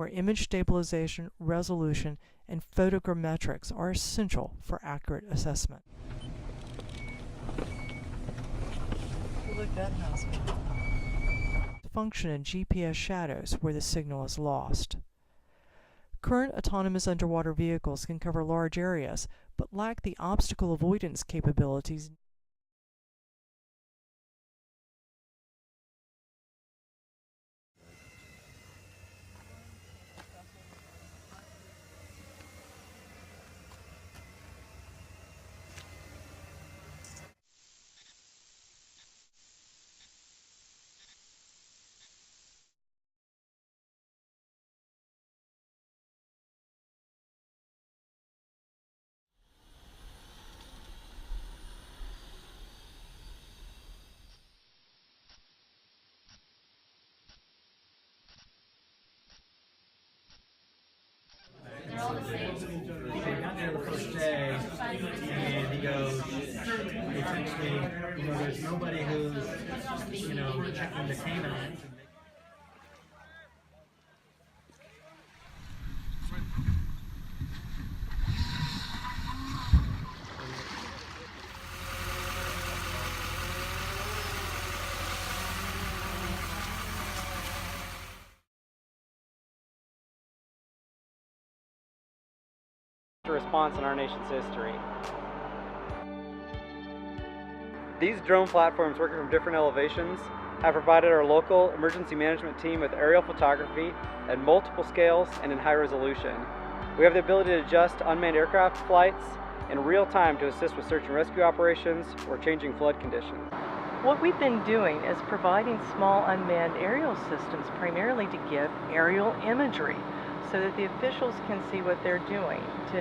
where image stabilization, resolution, and photogrammetrics are essential for accurate assessment. Look, that has function in GPS shadows where the signal is lost. Current autonomous underwater vehicles can cover large areas, but lack the obstacle avoidance capabilities So we got there the first day, and he goes, he texts me, there's nobody who's, checking the canines. Response in our nation's history. These drone platforms working from different elevations have provided our local emergency management team with aerial photography at multiple scales and in high resolution. We have the ability to adjust unmanned aircraft flights in real time to assist with search and rescue operations or changing flood conditions. What we've been doing is providing small unmanned aerial systems primarily to give aerial imagery so that the officials can see what they're doing to